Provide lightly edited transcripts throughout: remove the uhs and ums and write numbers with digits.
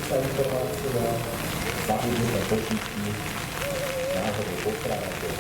Dôležitá informácia, zabudnuté potíky, náhodou postrávate.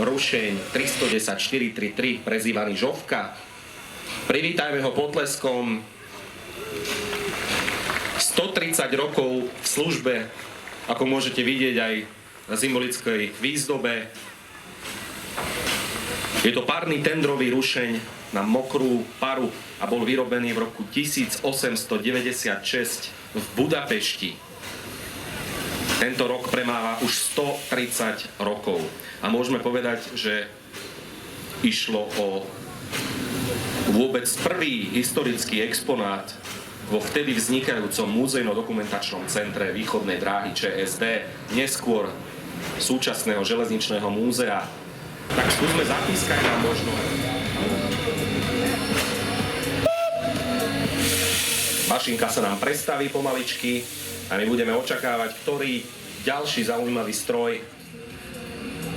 Rušeň 310 433, prezývaný Žovka. Privítajme ho potleskom. 130 rokov v službe, ako môžete vidieť aj na symbolickej výzdobe. Je to párny tendrový rušeň na mokrú paru a bol vyrobený v roku 1896 v Budapešti. Tento rok premáva už 130 rokov. A môžeme povedať, že išlo o vôbec prvý historický exponát vo vtedy vznikajúcom múzejno-dokumentačnom centre východnej dráhy ČSD, neskôr súčasného železničného múzea. Tak skúsme zapískať nám možno. Mašinka sa nám prestaví pomaličky a my budeme očakávať, ktorý ďalší zaujímavý stroj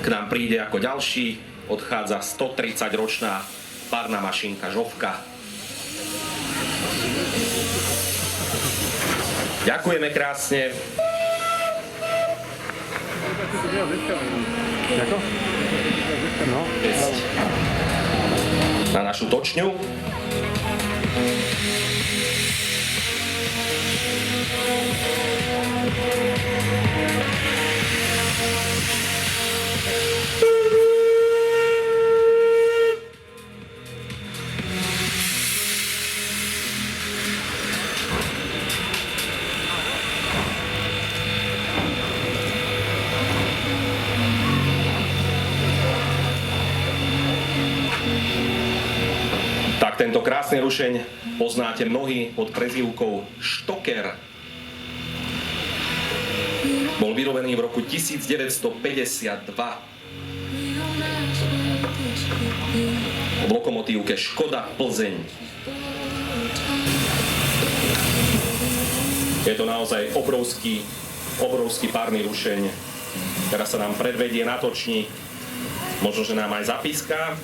k nám príde ako ďalší. Odchádza 130-ročná párna mašinka Žovka. Ďakujeme krásne. Na našu točňu. Tento krásny rušeň poznáte mnohí pod prezývkou Štoker. Bol vyrobený v roku 1952 v lokomotívke Škoda Plzeň. Je to naozaj obrovský párny rušeň. Teraz sa nám predvedie na točni. Možno, že nám aj zapíska.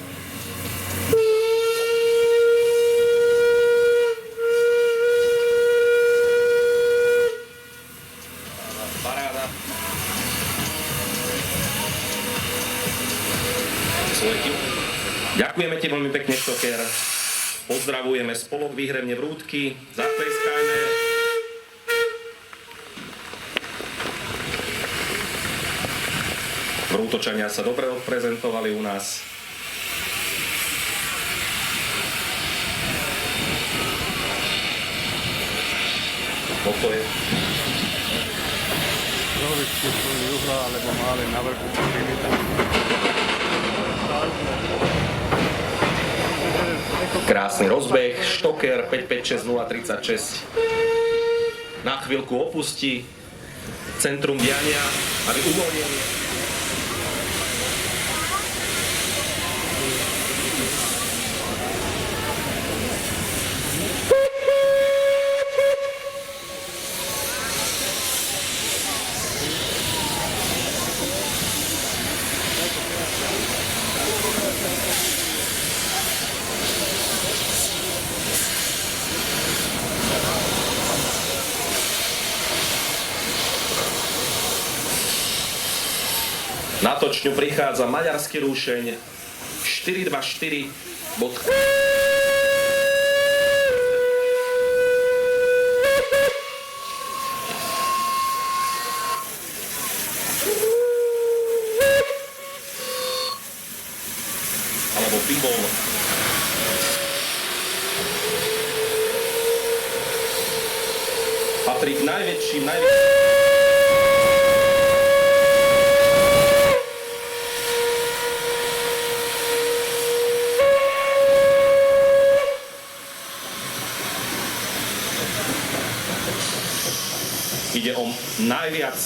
Ďakujeme ti veľmi pekne, Štoker. Pozdravujeme spolok Výhrebne Vrútky. Zatleskajme. Vrútočania sa dobre odprezentovali u nás. Toto je. Rovičky sú juhla, alebo mále na vrchu limita. Krásny rozbeh, Štoker 556036 na chvíľku opustí centrum diania, aby uvoľnil. Na točňu prichádza maďarský rúšeň 424. Alebo Bibol. Patrí k najväčším. Ide o najviac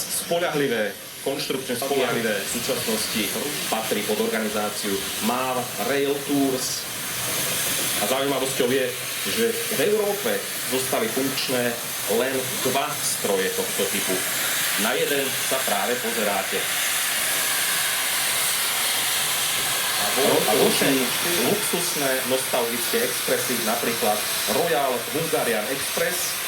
konštruktívne spoľahlivé v súčasnosti, patrí pod organizáciu MAV Rail Tours. A zaujímavosťou je, že v Európe zostali funkčné len 2 stroje tohto typu. Na jeden sa práve pozeráte. A luxusné nostalgické expresy, napríklad Royal Hungarian Express,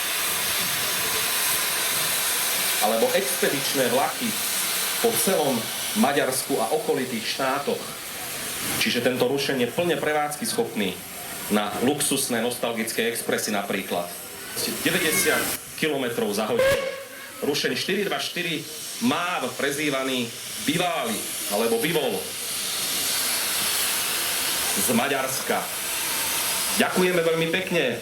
alebo expedičné vlaky po celom Maďarsku a okolitých štátoch. Čiže tento rušeň je plne prevádzky schopný na luxusné nostalgické expresy napríklad. 90 km za hodinu. Rušeň 424 MÁV prezývaný Biváli alebo Bivol z Maďarska. Ďakujeme veľmi pekne.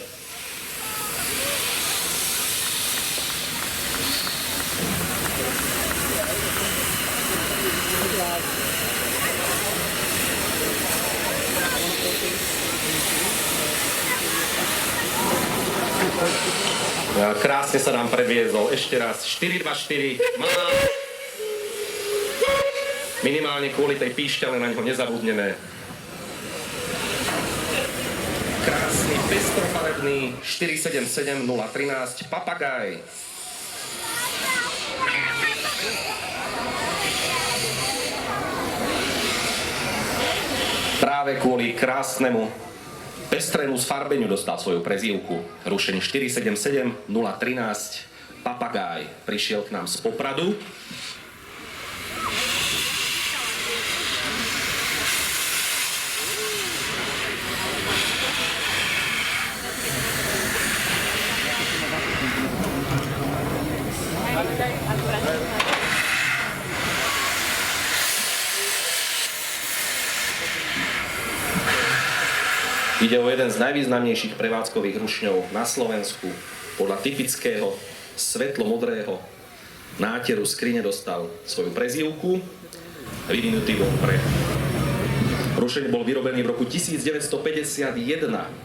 Krásne sa nám predviezol. Ešte raz 424 MÁV. Minimálne kvôli tej píšťale na ňo nezabudneme. Krásny, pestrofarebný 477 013 Papagaj. Práve kvôli krásnemu pestrému sfarbeniu dostal svoju prezývku. Rušeň 477 013 Papagaj prišiel k nám z Popradu. Ide o jeden z najvýznamnejších prevádzkových rušňov na Slovensku. Podľa typického svetlo-modrého náteru skrine dostal svoju prezývku. Vyvinutý bol pre. Rušeň bol vyrobený v roku 1951.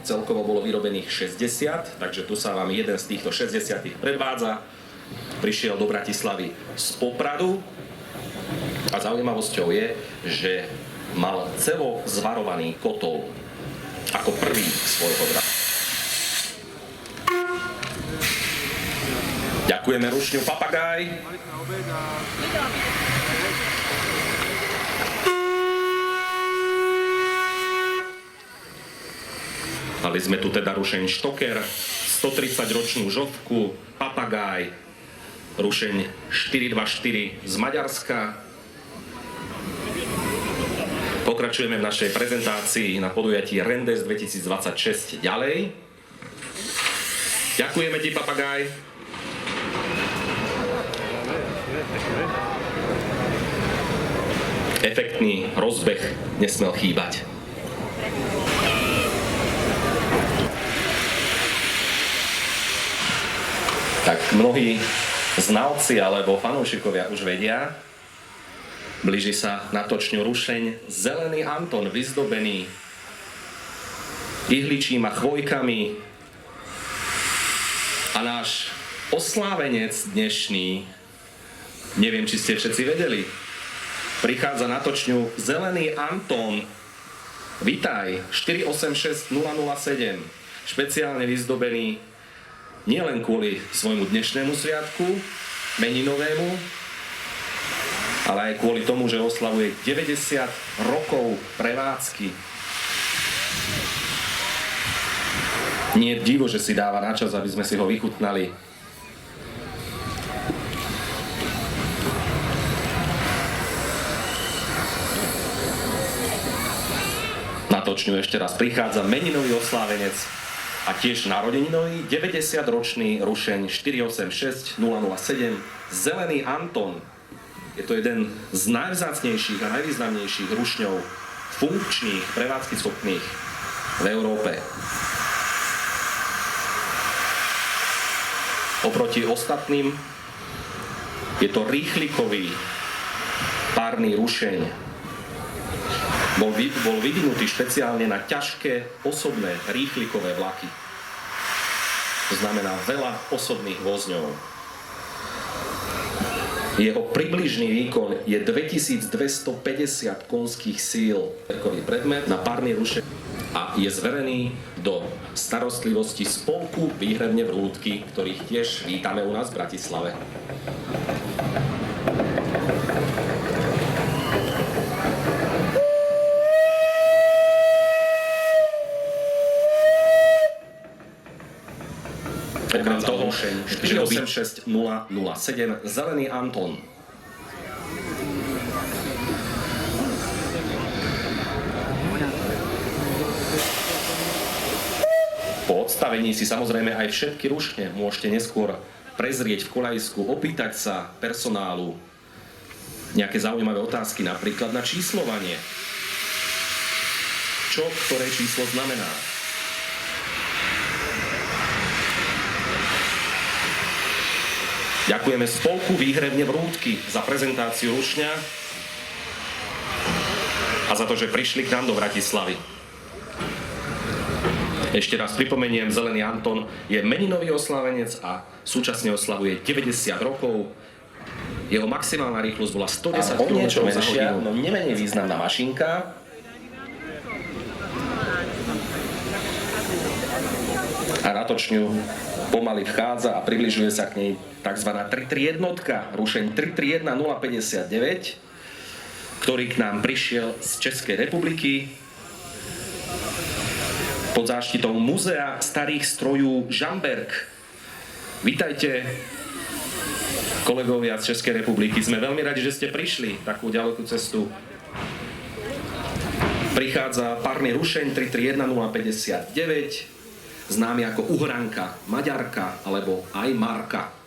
Celkovo bolo vyrobených 60, takže tu sa vám jeden z týchto 60 predvádza. Prišiel do Bratislavy z Popradu a zaujímavosťou je, že mal celozvarovaný kotol ako prvý svojho druhu. Ďakujeme rušňu Papagaj. Mali sme tu teda rušeň Štoker, 130-ročnú žovku, Papagaj, rušeň 424 z Maďarska. Pokračujeme v našej prezentácii na podujatí Rendes 2026 ďalej. Ďakujeme ti, Papagaj. Efektný rozbeh nesmel chýbať. Tak mnohí znalci alebo fanúšikovia už vedia, blíži sa na točňu rušeň Zelený Anton, vyzdobený ihličím a chvojkami. A náš oslávenec dnešný, neviem, či ste všetci vedeli, prichádza na točňu Zelený Anton. Vitaj, 486 007, špeciálne vyzdobený nielen kvôli svojmu dnešnému sviatku, meninovému, ale aj kvôli tomu, že oslavuje 90 rokov prevádzky. Nie je divo, že si dáva na čas, aby sme si ho vychutnali. Ratočňu ešte raz prichádza meninový oslávenec a tiež narodeninový 90-ročný rušeň 486 007 Zelený Anton. Je to jeden z najvzácnejších a najvýznamnejších rušňov funkčných, prevádzky schopných v Európe. Oproti ostatným je to rýchlikový párny rušeň. Bol vyvinutý špeciálne na ťažké osobné rýchlikové vlaky. To znamená veľa osobných vozňov. Jeho približný výkon je 2250 konských síl. Predmet na párny rušeň a je zverený do starostlivosti spolku Výhrebne Vrútky, ktorých tiež vítame u nás v Bratislave. Okrem toho 486 007 Zelený Anton. Po odstavení si samozrejme aj všetky rušne môžete neskôr prezrieť v koľajsku, opýtať sa personálu nejaké zaujímavé otázky, napríklad na číslovanie. Čo ktoré číslo znamená? Ďakujeme spolku Výhrebne Vrútky za prezentáciu rušňa a za to, že prišli k nám do Bratislavy. Ešte raz pripomeniem, Zelený Anton je meninový oslávenec a súčasne oslavuje 90 rokov. Jeho maximálna rýchlosť bola 110 km za hodinu. No nemenej významná mašinka. A Ratočňu pomaly vchádza a približuje sa k nej tzv. 331, rušeň 331 059, ktorý k nám prišiel z Českej republiky pod záštitou Múzea starých strojů Žamberk. Vítajte, kolegovia z Českej republiky. Sme veľmi radi, že ste prišli takú ďalekú cestu. Prichádza párny rušeň 331 059, známy ako Uhranka, Maďarka alebo aj Marka.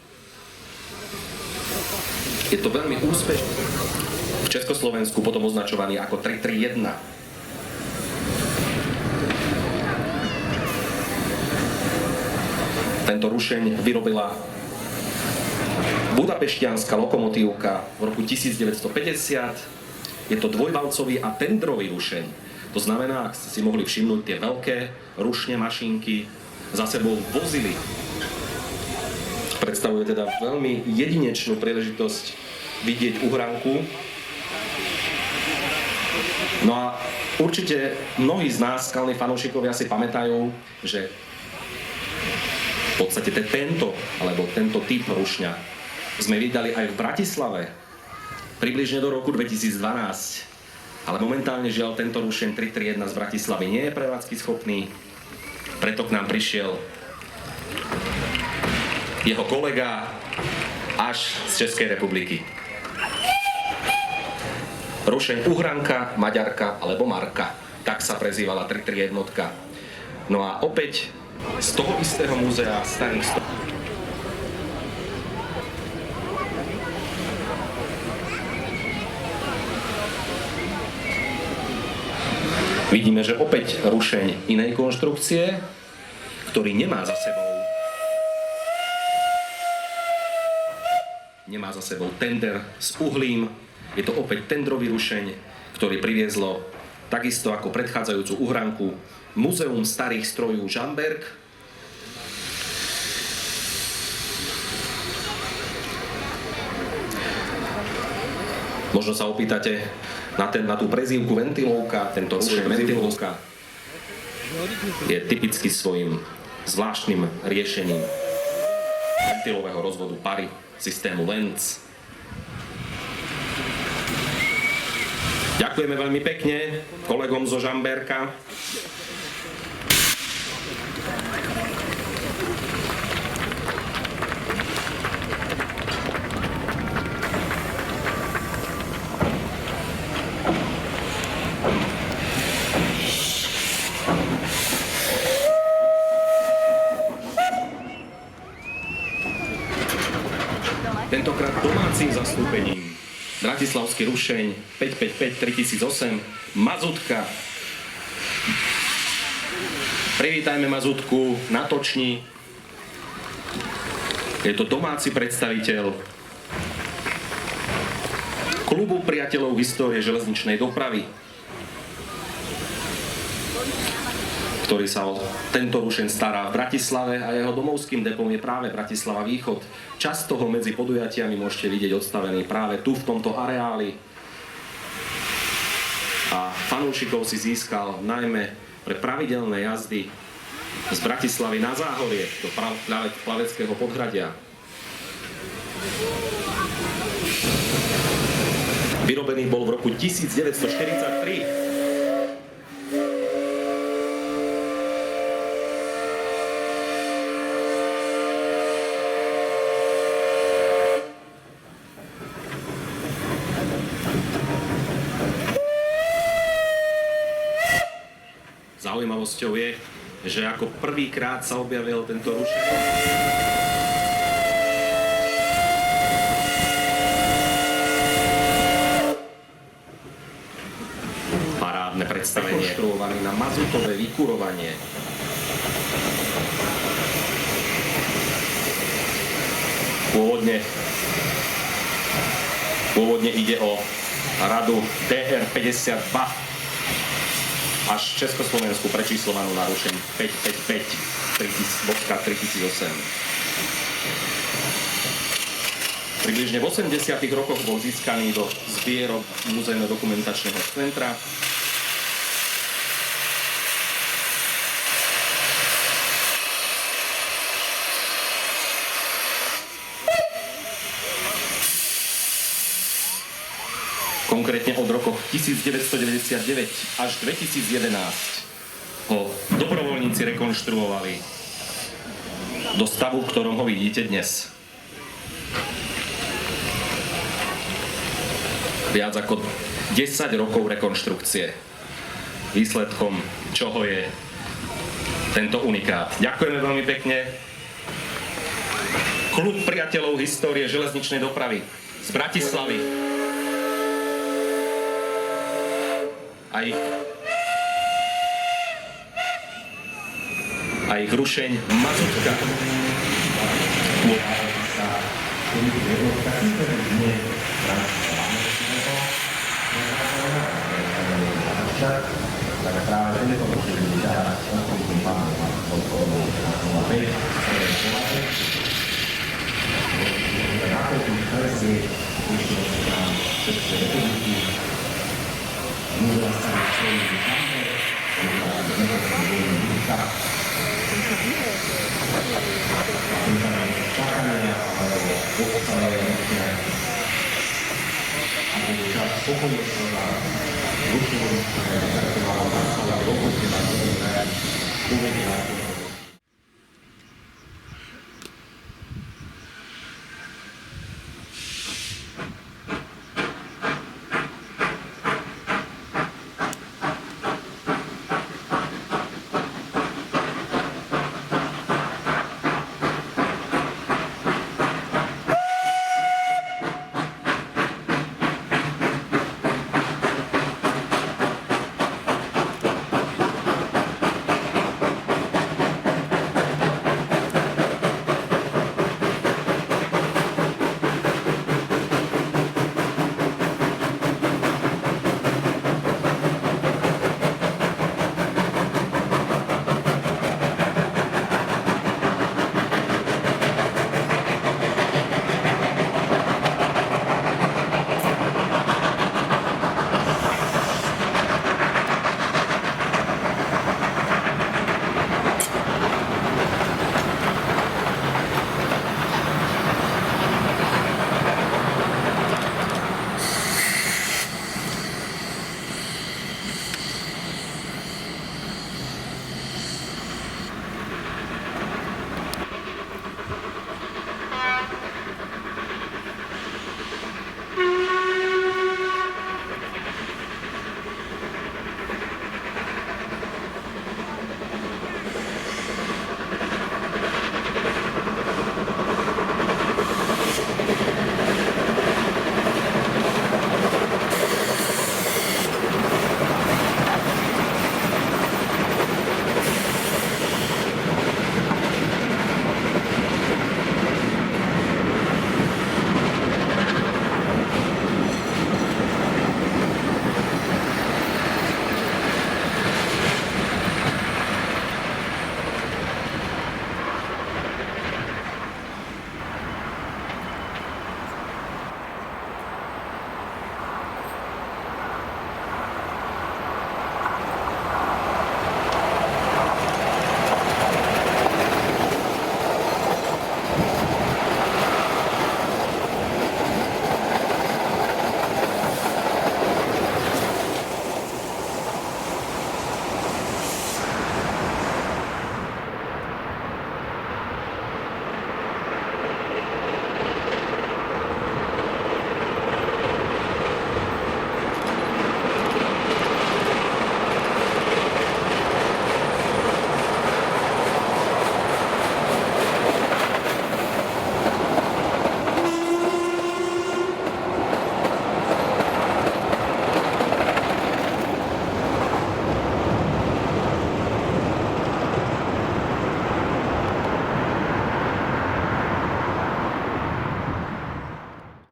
Je to veľmi úspešný. V Československu potom označovaný ako 331. Tento rušeň vyrobila budapeštianska lokomotívka v roku 1950. Je to dvojvalcový a tendrový rušeň. To znamená, ak ste si mohli všimnúť, tie veľké rušne mašinky za sebou vozili. Predstavuje teda veľmi jedinečnú príležitosť vidieť Uhranku. No a určite mnohí z nás, skalní fanúšikovia, si pamätajú, že v podstate tento typ rušňa sme videli aj v Bratislave približne do roku 2012. Ale momentálne žiaľ tento rušeň 331 z Bratislavy nie je prevádzky schopný, preto k nám prišiel jeho kolega až z Českej republiky. Rušeň Uhranka, Maďarka alebo Marka, tak sa prezývala 331. No a opäť z toho istého múzea starých strojov. Vidíme, že opäť rušeň inej konštrukcie, ktorý nemá za sebou tender s uhlím. Je to opäť tendrový rušeň, ktorý priviezlo takisto ako predchádzajúcu Uhranku Múzeum starých strojů Žamberk. Možno sa opýtate na tú prezývku ventilovka. Tento rušeň ventilovka je typicky svojím zvláštnym riešením ventilového rozvodu pary systému Lenz. Ďakujeme veľmi pekne kolegom zo Žamberka. tentokrát domácim zastúpením. Bratislavský Rušeň 555 3008, Mazutka. Privítajme Mazutku na točni. Je to domáci predstaviteľ Klubu priateľov histórie železničnej dopravy, ktorý sa o tento Rušeň stará v Bratislave a jeho domovským depom je práve Bratislava Východ. Často ho medzi podujatiami môžete vidieť odstavený práve tu v tomto areáli. A fanúšikov si získal najmä pre pravidelné jazdy z Bratislavy na Záhorie do plaveckého podhradia. Vyrobený bol v roku 1943. Zaujímavosťou je, že ako prvýkrát sa objavil tento Rušeň. Parádne predstavenie, konštruovaný na mazutové vykurovanie. Pôvodne ide o radu DR-52, až Československu prečíslovanú na Rušeň 555-3008. Približne v 80. rokoch bol získaný do zbierok Múzejno-dokumentačného centra. Konkrétne od rokov 1999 až 2011 ho dobrovoľníci rekonštruovali do stavu, v ktorom ho vidíte dnes. Viac ako 10 rokov rekonštrukcie. Výsledkom čoho je tento unikát. Ďakujeme veľmi pekne. Klub priateľov histórie železničnej dopravy z Bratislavy. A ich Rušeň Mazutka. Tak práve tento počet vydáva celkovým pánom podporu na 5, ktoré považuje. Nákupný verzie vyšiel na Českej republiky. Múzea starých členov Kamer, čakania alebo postavenie nechtia. A bude čas spokojnosti na rušení, ktoré sa malo nastavať v oblasti na uvedenia